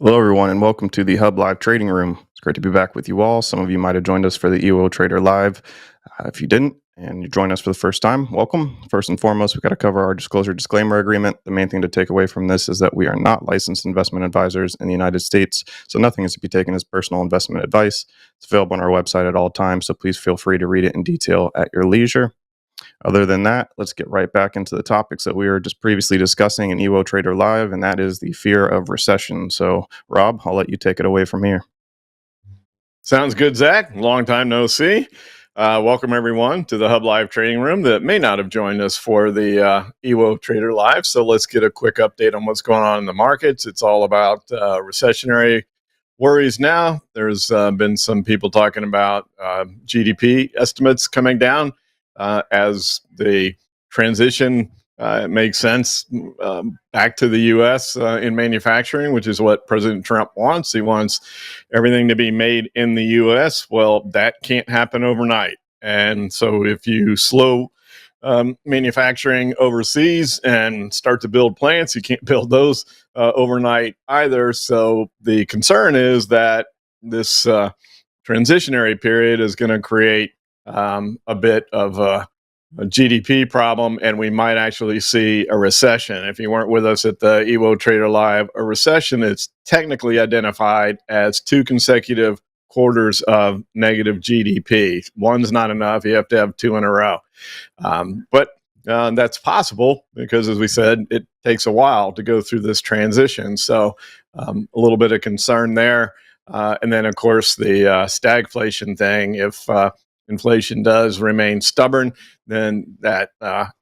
Hello, everyone, and welcome to the HUBB Live Trading Room. It's great to be back with you all. Some of you might have joined us for the EO Trader Live. If you didn't, and you joined us for the first time, welcome. First and foremost, we've got to cover our disclosure disclaimer agreement. The main thing to take away from this is that we are not licensed investment advisors in the United States, so nothing is to be taken as personal investment advice. It's available on our website at all times, so please feel free to read it in detail at your leisure. Other than that, let's get right back into the topics that we were just previously discussing in EWO Trader Live, and that is the fear of recession. So, Rob, I'll let you take it away from here. Sounds good, Zach. Long time no see. Welcome, everyone, to the HUBB Live Trading Room that may not have joined us for the EWO Trader Live. So let's get a quick update on what's going on in the markets. It's all about recessionary worries now. There's been some people talking about GDP estimates coming down as the transition makes sense back to the U.S. In manufacturing, which is what President Trump wants. He wants everything to be made in the U.S. Well, that can't happen overnight. And so if you slow manufacturing overseas and start to build plants, you can't build those overnight either. So the concern is that this transitionary period is going to create a bit of a GDP problem, and we might actually see a recession. If you weren't with us at the EWO Trader Live, a recession is technically identified as 2 consecutive quarters of negative GDP. One's not enough. You have to have 2 in a row. But that's possible because, as we said, it takes a while to go through this transition. So a little bit of concern there. And then, of course, the stagflation thing. If inflation does remain stubborn, then that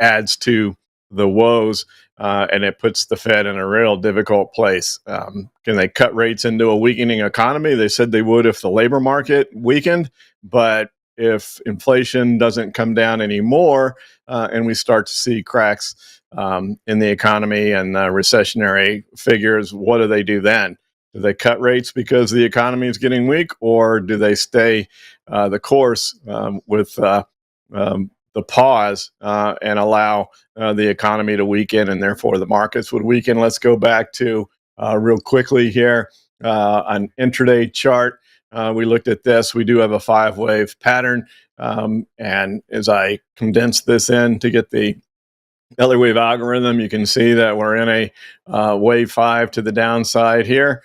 adds to the woes, and it puts the Fed in a real difficult place. Can they cut rates into a weakening economy? They said they would if the labor market weakened, but if inflation doesn't come down anymore and we start to see cracks in the economy and recessionary figures, what do they do then? Do they cut rates because the economy is getting weak, or do they stay the course with the pause and allow the economy to weaken, and therefore the markets would weaken? Let's go back to real quickly here an intraday chart. We looked at this. We do have a 5-wave pattern, and as I condense this in to get the Elliott wave algorithm, you can see that we're in a wave 5 to the downside here.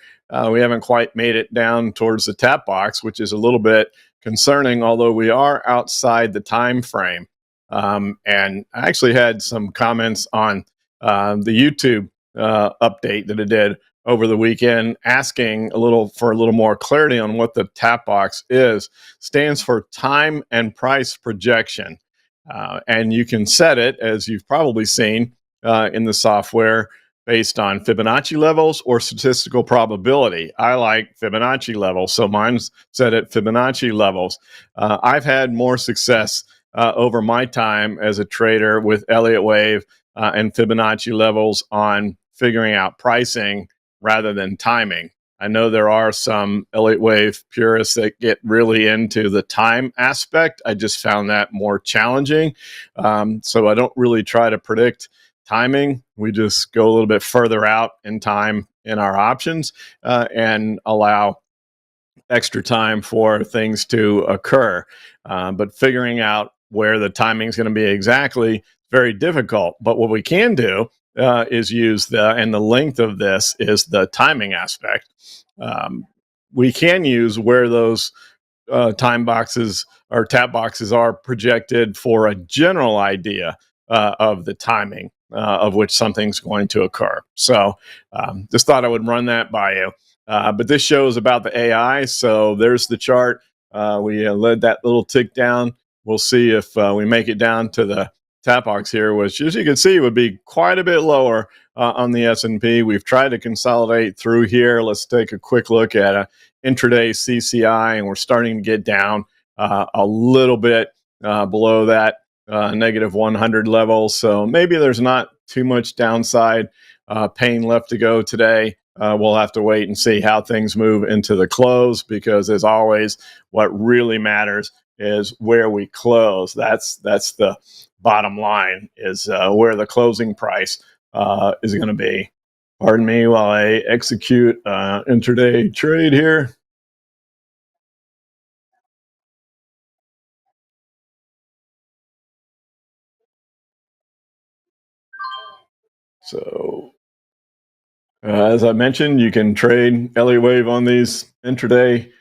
We haven't quite made it down towards the tap box, which is a little bit concerning, although we are outside the time frame. And I actually had some comments on the YouTube update that it did over the weekend, asking for a little more clarity on what the tap box is. Stands for time and price projection. And you can set it, as you've probably seen in the software, based on Fibonacci levels or statistical probability. I like Fibonacci levels, so mine's set at Fibonacci levels. I've had more success over my time as a trader with Elliott wave and Fibonacci levels on figuring out pricing rather than timing. I know there are some Elliott wave purists that get really into the time aspect. I just found that more challenging. So I don't really try to predict timing. We just go a little bit further out in time in our options and allow extra time for things to occur. But figuring out where the timing is going to be exactly very difficult. But what we can do is use and the length of this is the timing aspect. We can use where those time boxes or tap boxes are projected for a general idea of the timing of which something's going to occur. So just thought I would run that by you. But this show is about the AI. So there's the chart. We led that little tick down. We'll see if we make it down to the tap box here, which, as you can see, would be quite a bit lower on the S&P. We've tried to consolidate through here. Let's take a quick look at a intraday CCI, and we're starting to get down a little bit below that negative 100 level. So maybe there's not too much downside pain left to go today. We'll have to wait and see how things move into the close, because, as always, what really matters is where we close. That's the bottom line, is where the closing price is going to be. Pardon me while I execute intraday trade here. So as I mentioned, you can trade Elliott wave on these intraday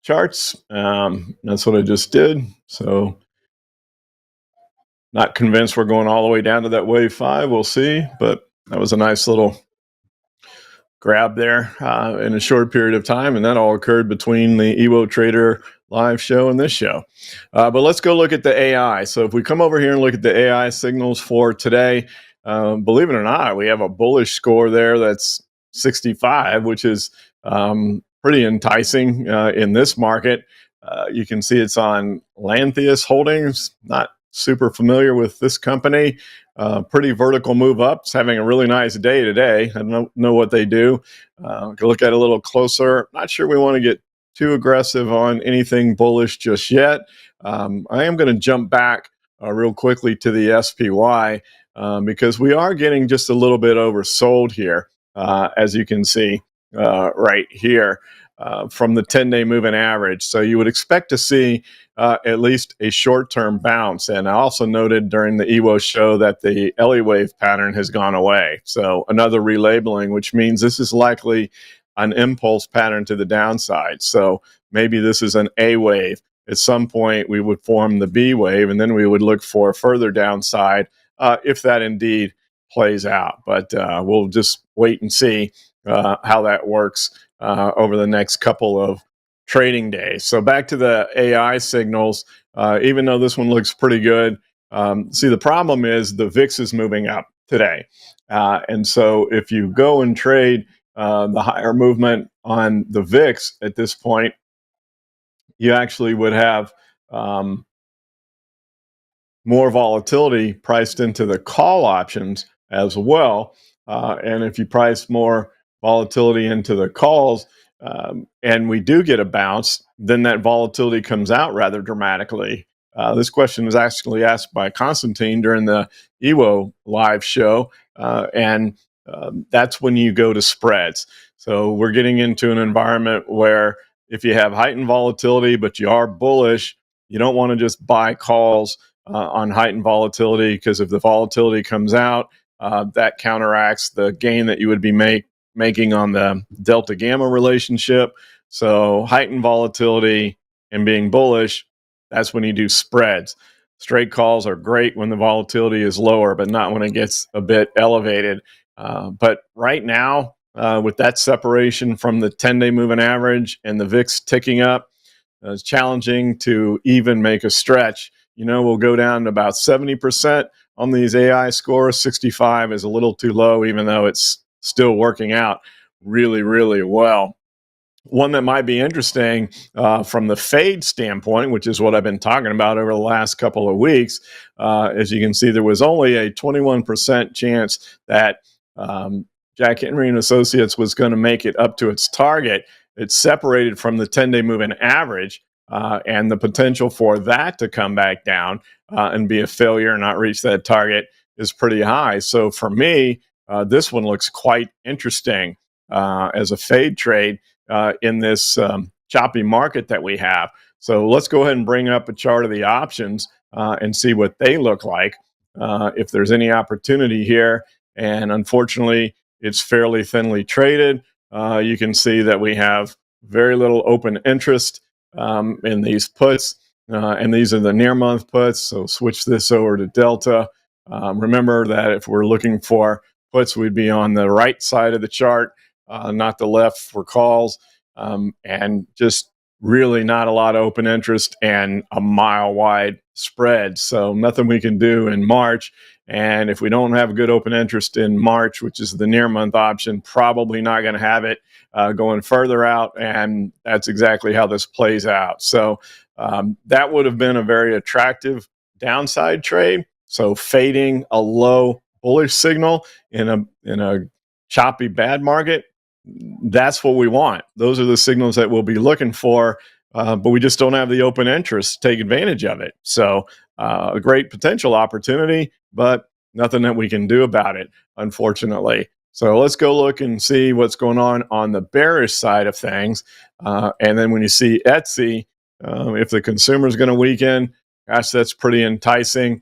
charts. That's what I just did. So not convinced we're going all the way down to that wave 5. We'll see, but that was a nice little grab there in a short period of time, and that all occurred between the Ewo Trader live show and this show. But let's go look at the AI. So if we come over here and look at the AI signals for today, believe it or not, we have a bullish score there that's 65, which is pretty enticing in this market. You can see it's on Lantheus Holdings. Not super familiar with this company. Pretty vertical move up. It's having a really nice day today. I don't know what they do. Go look at it a little closer. Not sure we want to get too aggressive on anything bullish just yet. I am going to jump back real quickly to the SPY because we are getting just a little bit oversold here, as you can see right here. From the 10-day moving average. So you would expect to see at least a short-term bounce. And I also noted during the EWO show that the Elliott wave pattern has gone away. So another relabeling, which means this is likely an impulse pattern to the downside. So maybe this is an A wave. At some point, we would form the B wave, and then we would look for further downside if that indeed plays out. But we'll just wait and see how that works over the next couple of trading days. So back to the AI signals, even though this one looks pretty good, see the problem is the VIX is moving up today. And so if you go and trade the higher movement on the VIX at this point, you actually would have more volatility priced into the call options as well. And if you price more volatility into the calls, and we do get a bounce, then that volatility comes out rather dramatically. This question was actually asked by Constantine during the EWO live show, and that's when you go to spreads. So we're getting into an environment where if you have heightened volatility, but you are bullish, you don't want to just buy calls on heightened volatility, because if the volatility comes out, that counteracts the gain that you would be making on the delta gamma relationship. So heightened volatility and being bullish, that's when you do spreads. Straight calls are great when the volatility is lower, but not when it gets a bit elevated. But right now, with that separation from the 10-day moving average and the VIX ticking up, it's challenging to even make a stretch. You know, we'll go down to about 70% on these AI scores. 65 is a little too low, even though it's still working out really, really well. One that might be interesting from the fade standpoint, which is what I've been talking about over the last couple of weeks, as you can see, there was only a 21% chance that Jack Henry and Associates was going to make it up to its target. It's separated from the 10-day moving average, and the potential for that to come back down and be a failure and not reach that target is pretty high. So for me, this one looks quite interesting as a fade trade in this choppy market that we have. So let's go ahead and bring up a chart of the options and see what they look like, if there's any opportunity here. And unfortunately, it's fairly thinly traded. You can see that we have very little open interest in these puts, and these are the near month puts. So switch this over to Delta. Remember that if we're looking for puts, we'd be on the right side of the chart, not the left for calls, and just really not a lot of open interest and a mile wide spread. So nothing we can do in March. And if we don't have a good open interest in March, which is the near month option, probably not going to have it going further out. And that's exactly how this plays out. So that would have been a very attractive downside trade. So fading a low bullish signal in a choppy bad market, that's what we want. Those are the signals that we'll be looking for, but we just don't have the open interest to take advantage of it. So a great potential opportunity, but nothing that we can do about it, unfortunately. So let's go look and see what's going on the bearish side of things. And then when you see Etsy, if the consumer is going to weaken, gosh, that's pretty enticing.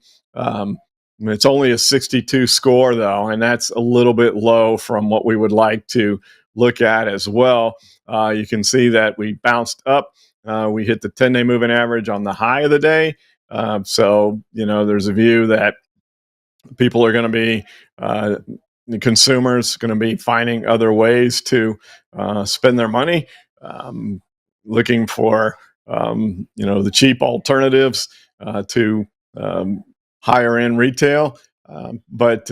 It's only a 62 score, though, and that's a little bit low from what we would like to look at as well. You can see that we bounced up. We hit the 10-day moving average on the high of the day. So, there's a view that people are going to be, the consumers going to be finding other ways to spend their money, looking for, the cheap alternatives to higher end retail. But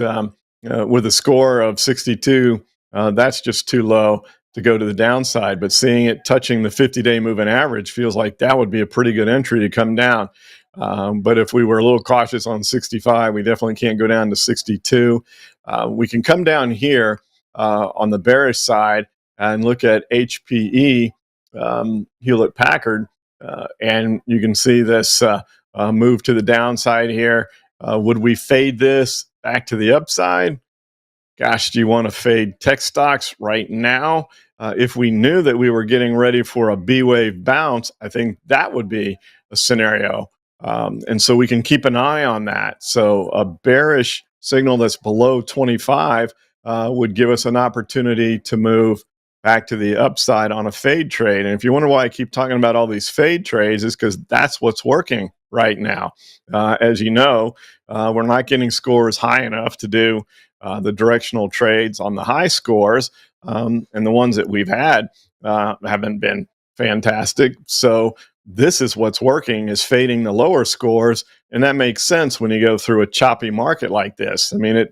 with a score of 62, that's just too low to go to the downside. But seeing it touching the 50-day moving average feels like that would be a pretty good entry to come down. But if we were a little cautious on 65, we definitely can't go down to 62. We can come down here on the bearish side and look at HPE, Hewlett-Packard, and you can see this move to the downside here. Would we fade this back to the upside? Gosh, do you want to fade tech stocks right now? If we knew that we were getting ready for a B-wave bounce, I think that would be a scenario. And so we can keep an eye on that. So a bearish signal that's below 25 would give us an opportunity to move back to the upside on a fade trade. And if you wonder why I keep talking about all these fade trades, is because that's what's working right now. As you know, we're not getting scores high enough to do the directional trades on the high scores, and the ones that we've had haven't been fantastic. So this is what's working, is fading the lower scores, and that makes sense when you go through a choppy market like this. I mean,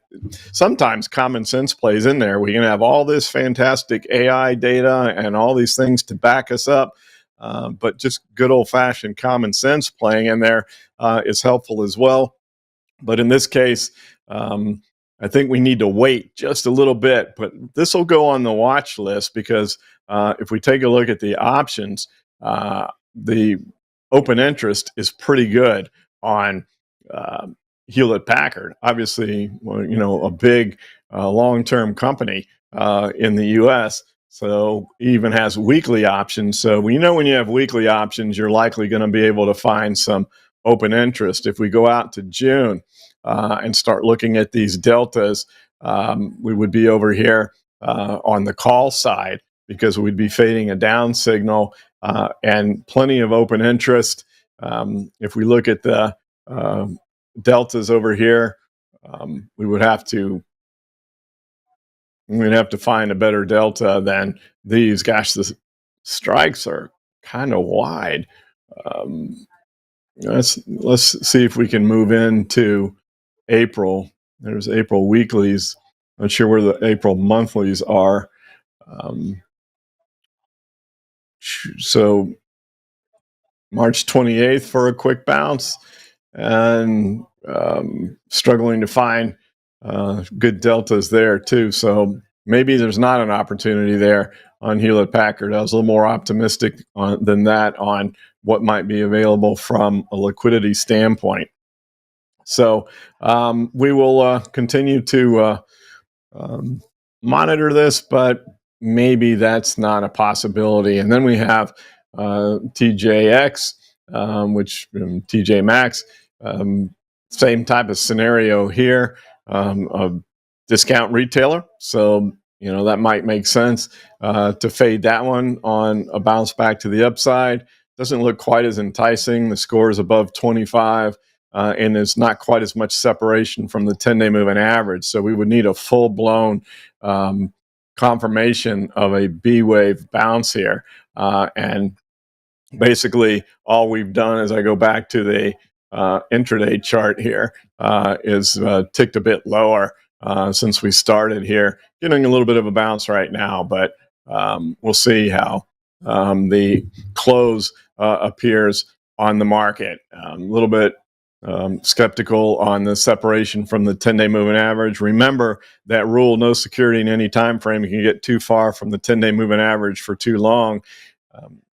sometimes common sense plays in there. We can have all this fantastic AI data and all these things to back us up, but just good old-fashioned common sense playing in there is helpful as well. But in this case, I think we need to wait just a little bit, but this will go on the watch list because if we take a look at the options, the open interest is pretty good on Hewlett-Packard. Obviously, a big long-term company in the U.S., so even has weekly options. So when you have weekly options, you're likely going to be able to find some open interest. If we go out to June and start looking at these deltas, we would be over here on the call side because we'd be fading a down signal and plenty of open interest. If we look at the deltas over here, we'd have to find a better delta than these. Gosh, the strikes are kind of wide. Let's see if we can move into April. There's April weeklies. Not sure where the April monthlies are. So March 28th for a quick bounce, and struggling to find good deltas there too. So maybe there's not an opportunity there on Hewlett-Packard. I was a little more optimistic than that on what might be available from a liquidity standpoint. So we will continue to monitor this, but maybe that's not a possibility. And then we have TJX, which TJ Maxx, same type of scenario here, a discount retailer. So, that might make sense to fade that one on a bounce back to the upside. Doesn't look quite as enticing. The score is above 25. And there's not quite as much separation from the 10-day moving average. So we would need a full-blown confirmation of a B-wave bounce here. And basically, all we've done, as I go back to the intraday chart here, is ticked a bit lower since we started here. Getting a little bit of a bounce right now, but we'll see how the close appears on the market. A little bit skeptical on the separation from the 10-day moving average. Remember that rule, no security in any time frame. You can get too far from the 10-day moving average for too long.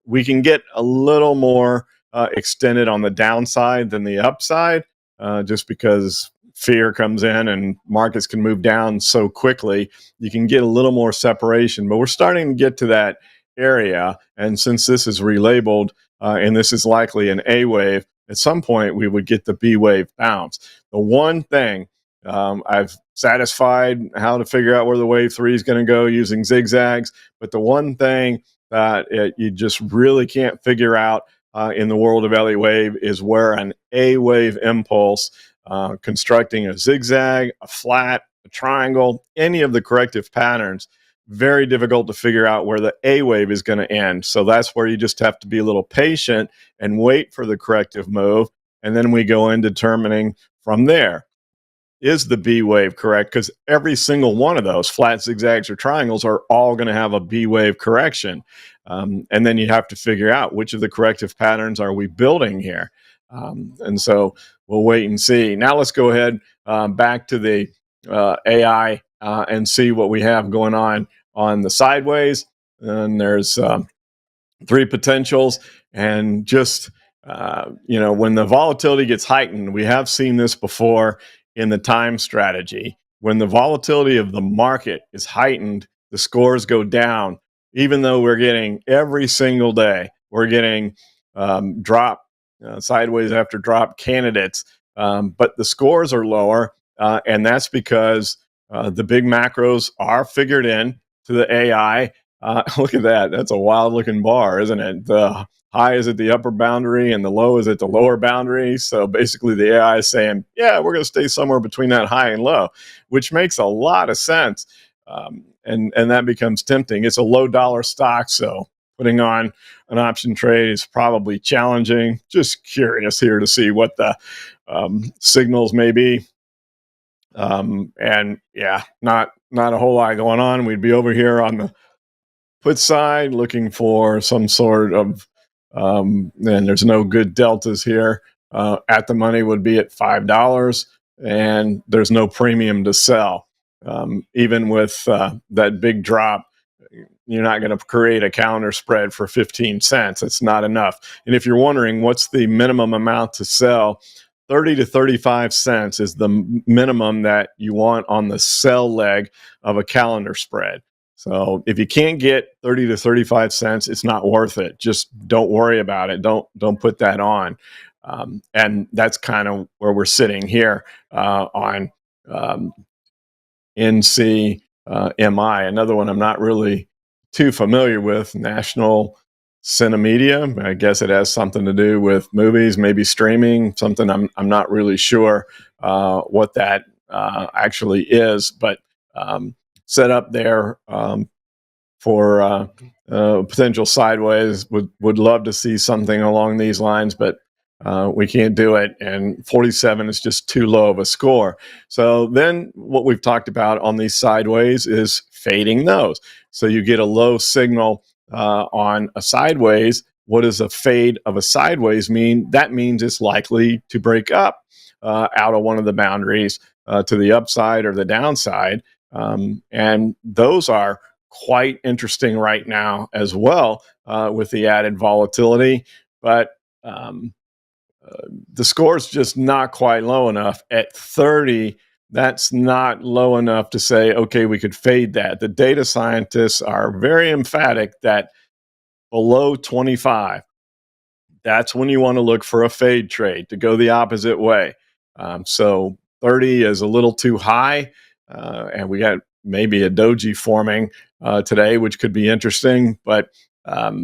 We can get a little more extended on the downside than the upside, just because fear comes in and markets can move down so quickly, you can get a little more separation. But we're starting to get to that area. And since this is relabeled and this is likely an A wave, at some point we would get the B wave bounce. The one thing I've satisfied how to figure out where the wave 3 is going to go using zigzags, but the one thing that you just really can't figure out in the world of Elliott wave is where an A wave impulse constructing a zigzag, a flat, a triangle, any of the corrective patterns, very difficult to figure out where the A wave is going to end. So that's where you just have to be a little patient and wait for the corrective move. And then we go in determining from there, is the B wave correct? Because every single one of those flat zigzags or triangles are all going to have a B wave correction. And then you have to figure out which of the corrective patterns are we building here. And so we'll wait and see. Now let's go ahead back to the AI and see what we have going on the sideways. And there's 3 potentials. And just, when the volatility gets heightened, we have seen this before in the time strategy. When the volatility of the market is heightened, the scores go down, even though we're getting every single day, we're getting drop, sideways after drop candidates, but the scores are lower. And that's because the big macros are figured in to the AI. Look at that. That's a wild looking bar, isn't it? The high is at the upper boundary and the low is at the lower boundary. So basically the AI is saying, yeah, we're going to stay somewhere between that high and low, which makes a lot of sense. And that becomes tempting. It's a low dollar stock, so putting on an option trade is probably challenging. Just curious here to see what the signals may be. And yeah, not a whole lot going on. We'd be over here on the put side looking for some sort of, and there's no good deltas here. At the money would be at $5, and there's no premium to sell. Even with that big drop, you're not going to create a calendar spread for 15 cents. It's not enough. And if you're wondering what's the minimum amount to sell, 30 to 35 cents is the minimum that you want on the sell leg of a calendar spread. So if you can't get 30 to 35 cents, it's not worth it. Just don't worry about it. Don't put that on. And that's kind of where we're sitting here on NCMI. Another one I'm not really too familiar with, National Cinemedia. I guess it has something to do with movies, maybe streaming, something I'm not really sure what that actually is, but set up there for potential sideways. Would love to see something along these lines, but we can't do it. And 47 is just too low of a score. So then what we've talked about on these sideways is fading those. So you get a low signal on a sideways. What does a fade of a sideways mean? That means it's likely to break up out of one of the boundaries to the upside or the downside. And those are quite interesting right now as well with the added volatility. But the score is just not quite low enough. At 30, that's not low enough to say, okay, we could fade that. The data scientists are very emphatic that below 25, that's when you want to look for a fade trade to go the opposite way. So 30 is a little too high, and we got maybe a doji forming today, which could be interesting, but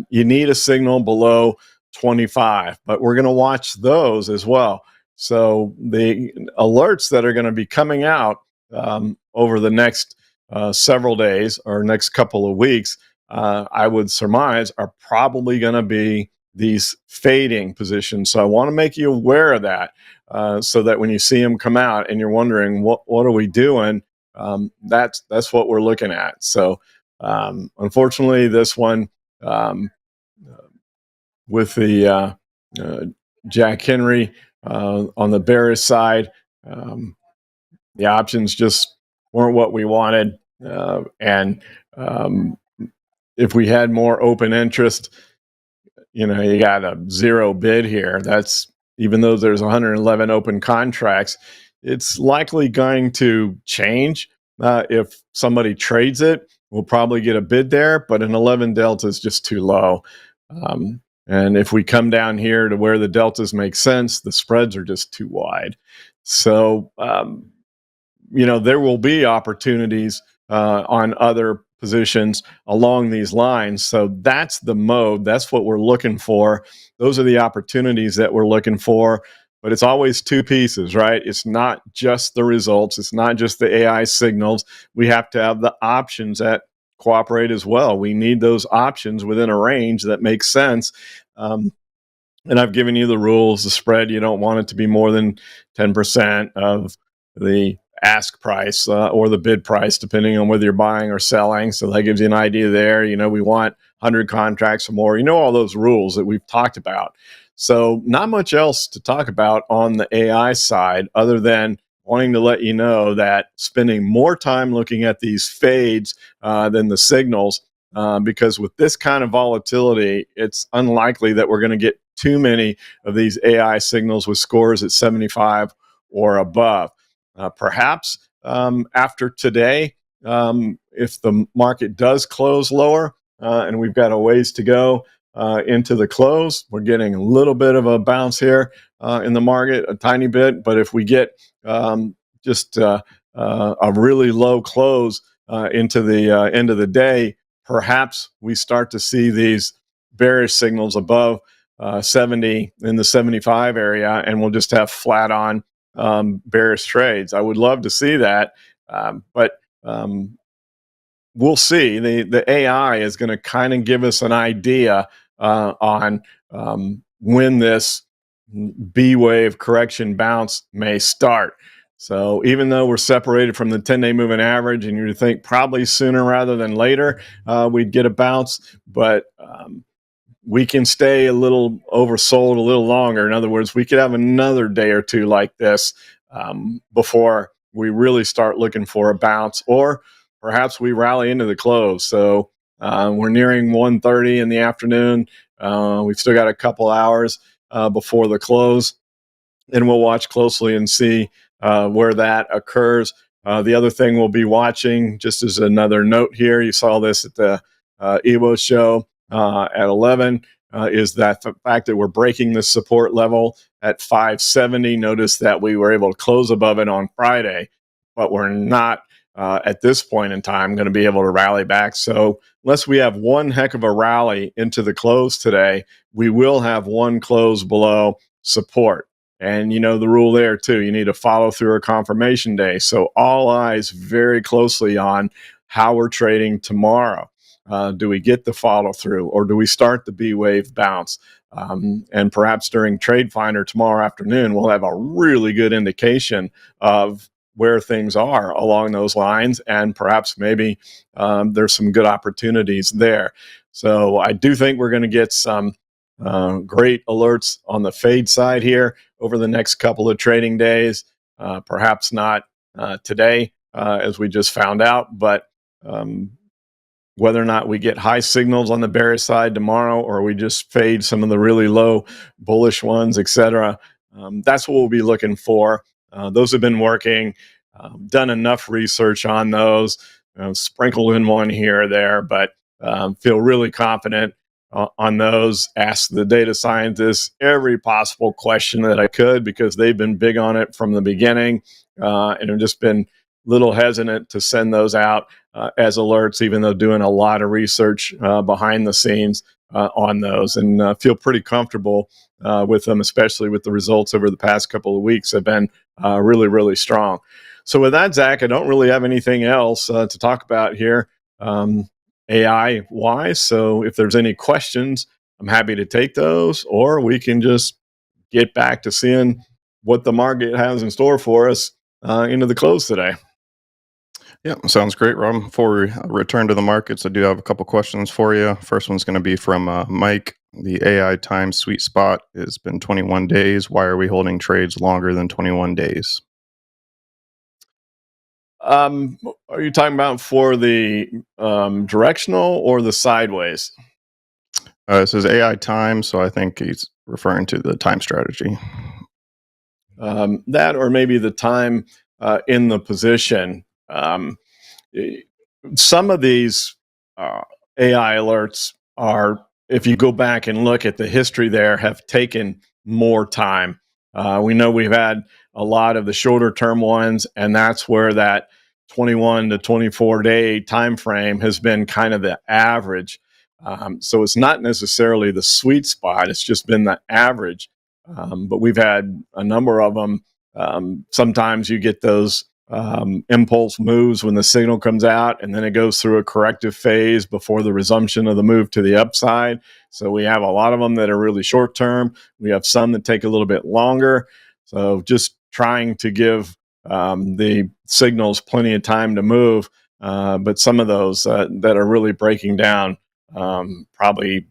you need a signal below 25, but we're going to watch those as well. So the alerts that are going to be coming out over the next several days or next couple of weeks, I would surmise are probably going to be these fading positions. So I want to make you aware of that so that when you see them come out and you're wondering, what are we doing? That's what we're looking at. So unfortunately, this one with the Jack Henry on the bearish side, the options just weren't what we wanted. And if we had more open interest, you got a zero bid here. That's even though there's 111 open contracts, it's likely going to change. If somebody trades it, we'll probably get a bid there, but an 11 delta is just too low. And if we come down here to where the deltas make sense, the spreads are just too wide. So, there will be opportunities on other positions along these lines. So that's the mode. That's what we're looking for. Those are the opportunities that we're looking for. But it's always two pieces, right? It's not just the results. It's not just the AI signals. We have to have the options that cooperate as well. We need those options within a range that makes sense. And I've given you the rules. The spread, you don't want it to be more than 10% of the ask price or the bid price, depending on whether you're buying or selling. So that gives you an idea there. We want 100 contracts or more. All those rules that we've talked about. So not much else to talk about on the AI side other than wanting to let you know that spending more time looking at these fades than the signals, because with this kind of volatility, it's unlikely that we're going to get too many of these AI signals with scores at 75 or above. Perhaps after today, if the market does close lower and we've got a ways to go into the close, we're getting a little bit of a bounce here in the market, a tiny bit. But if we get just a really low close into the end of the day, perhaps we start to see these bearish signals above 70 in the 75 area, and we'll just have flat on bearish trades. I would love to see that, but we'll see. The AI is going to kind of give us an idea on when this B wave correction bounce may start. So even though we're separated from the 10-day moving average, and you think probably sooner rather than later we'd get a bounce, but we can stay a little oversold a little longer. In other words, we could have another day or two like this before we really start looking for a bounce, or perhaps we rally into the close. So we're nearing 1:30 in the afternoon. We've still got a couple hours before the close, and we'll watch closely and see where that occurs. The other thing we'll be watching, just as another note here, you saw this at the Evo show at 11, is that the fact that we're breaking the support level at 570. Notice that we were able to close above it on Friday, but we're not at this point in time going to be able to rally back. So unless we have one heck of a rally into the close today, we will have one close below support. And the rule there too, you need a follow through or confirmation day. So all eyes very closely on how we're trading tomorrow. Do we get the follow through, or do we start the B wave bounce? And perhaps during Trade Finder tomorrow afternoon, we'll have a really good indication of where things are along those lines, and perhaps maybe there's some good opportunities there. So I do think we're going to get some great alerts on the fade side here over the next couple of trading days. Perhaps not today, as we just found out, but whether or not we get high signals on the bearish side tomorrow, or we just fade some of the really low bullish ones, etc. That's what we'll be looking for. Those have been working. Done enough research on those. Sprinkled in one here or there, but feel really confident on those. Ask the data scientists every possible question that I could, because they've been big on it from the beginning, and have just been a little hesitant to send those out as alerts, even though doing a lot of research behind the scenes on those, and feel pretty comfortable with them, especially with the results over the past couple of weeks have been really, really strong. So with that, Zach, I don't really have anything else to talk about here AI wise. So if there's any questions, I'm happy to take those, or we can just get back to seeing what the market has in store for us into the close today. Yeah, sounds great, Rob. Before we return to the markets, I do have a couple questions for you. First one's going to be from Mike. The AI time sweet spot has been 21 days. Why are we holding trades longer than 21 days? Are you talking about for the directional or the sideways? It says AI time, so I think he's referring to the time strategy. That or maybe the time in the position. Some of these AI alerts are, if you go back and look at the history there, have taken more time. We know we've had a lot of the shorter term ones, and that's where that 21 to 24 day time frame has been kind of the average. So it's not necessarily the sweet spot, it's just been the average. But we've had a number of them. Sometimes you get those impulse moves when the signal comes out, and then it goes through a corrective phase before the resumption of the move to the upside. So we have a lot of them that are really short term. We have some that take a little bit longer. So just trying to give the signals plenty of time to move. But some of those that are really breaking down probably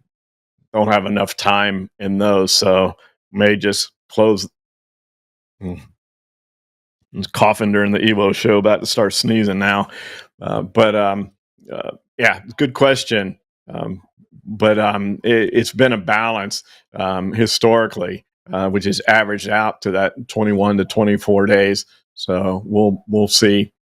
don't have enough time in those. So may just close. Coughing during the Evo show, about to start sneezing now. Yeah, good question. It's been a balance historically, which is averaged out to that 21 to 24 days. So we'll see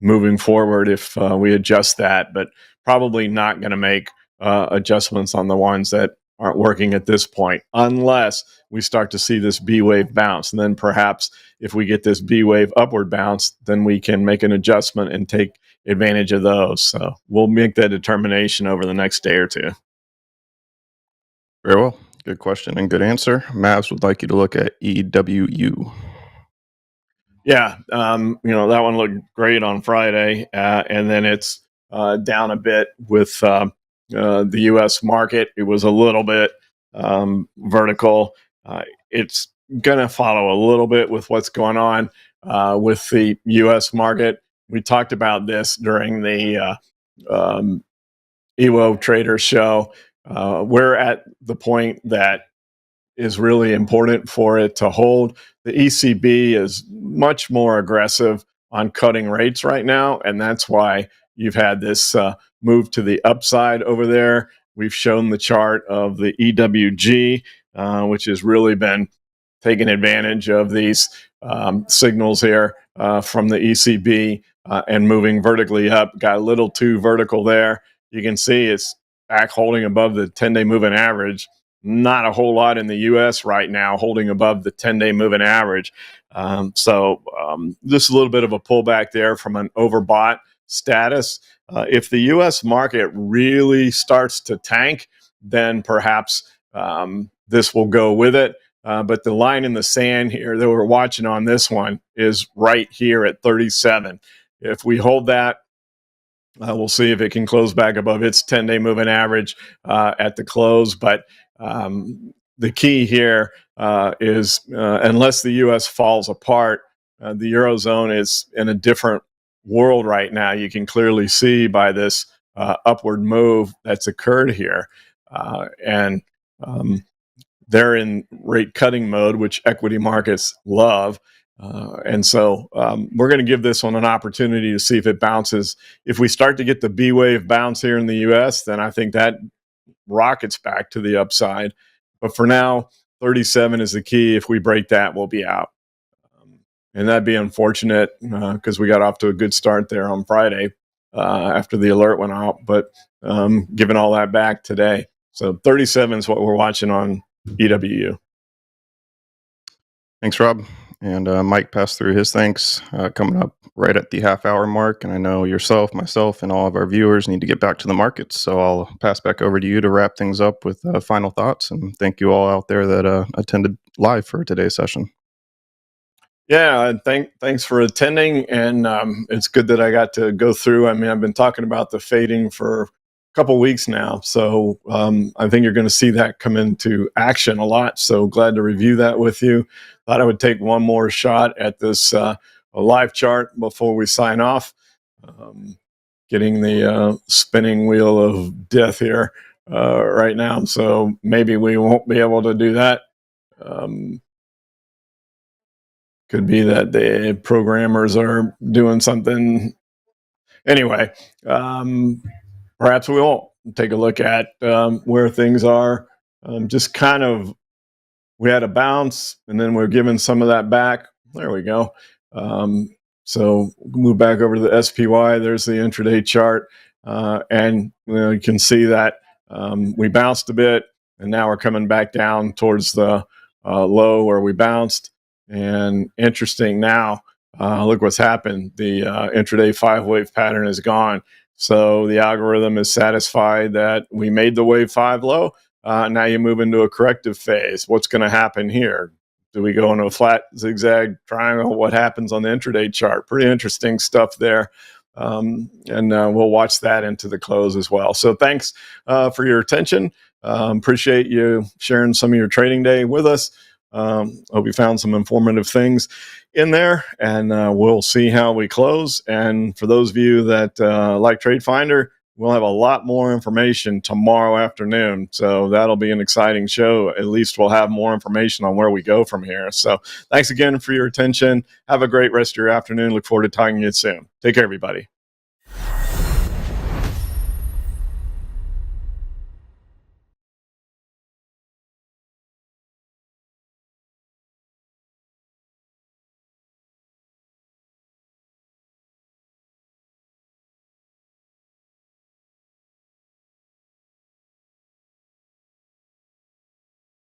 moving forward if we adjust that, but probably not going to make adjustments on the ones that aren't working at this point, unless we start to see this B wave bounce. And then perhaps if we get this B wave upward bounce, then we can make an adjustment and take advantage of those. So we'll make that determination over the next day or two. Very well. Good question and good answer. Mavs would like you to look at EWU. Yeah, that one looked great on Friday, and then it's down a bit with the U.S. market. It was a little bit vertical. It's going to follow a little bit with what's going on with the U.S. market. We talked about this during the Evo Trader show. We're at the point that is really important for it to hold. The ECB is much more aggressive on cutting rates right now, and that's why you've had this move to the upside over there. We've shown the chart of the EWG, which has really been taking advantage of these signals here from the ECB and moving vertically up. Got a little too vertical there. You can see it's back holding above the 10-day moving average. Not a whole lot in the U.S. right now, holding above the 10-day moving average. Just a little bit of a pullback there from an overbought status. If the U.S. market really starts to tank, then perhaps this will go with it. But the line in the sand here that we're watching on this one is right here at 37. If we hold that, we'll see if it can close back above its 10-day moving average at the close. But the key here is unless the U.S. falls apart, the Eurozone is in a different world right now. You can clearly see by this upward move that's occurred here. They're in rate cutting mode, which equity markets love. So we're going to give this one an opportunity to see if it bounces. If we start to get the B wave bounce here in the U.S., then I think that rockets back to the upside. But for now, 37 is the key. If we break that, we'll be out. And that'd be unfortunate because we got off to a good start there on Friday after the alert went out, but giving all that back today. So 37 is what we're watching on EWU. Thanks, Rob. And Mike passed through his thanks coming up right at the half-hour mark. And I know yourself, myself, and all of our viewers need to get back to the markets. So I'll pass back over to you to wrap things up with final thoughts. And thank you all out there that attended live for today's session. Yeah, thanks for attending. And it's good that I got to go through. I mean, I've been talking about the fading for a couple weeks now. So I think you're going to see that come into action a lot. So glad to review that with you. Thought I would take one more shot at this live chart before we sign off. Getting the spinning wheel of death here right now. So maybe we won't be able to do that. Could be that the programmers are doing something. Anyway, perhaps we won't take a look at where things are. Just kind of we had a bounce, and then we're giving some of that back. There we go. So move back over to the SPY. There's the intraday chart, and you can see that we bounced a bit, and now we're coming back down towards the low where we bounced. And interesting now, look what's happened. The intraday 5-wave pattern is gone. So the algorithm is satisfied that we made the wave 5 low. Now you move into a corrective phase. What's going to happen here? Do we go into a flat zigzag triangle? What happens on the intraday chart? Pretty interesting stuff there. And we'll watch that into the close as well. So thanks for your attention. Appreciate you sharing some of your trading day with us. Hope you found some informative things in there, and we'll see how we close. And for those of you that like Trade Finder, we'll have a lot more information tomorrow afternoon. So that'll be an exciting show. At least we'll have more information on where we go from here. So thanks again for your attention. Have a great rest of your afternoon. Look forward to talking to you soon. Take care, everybody.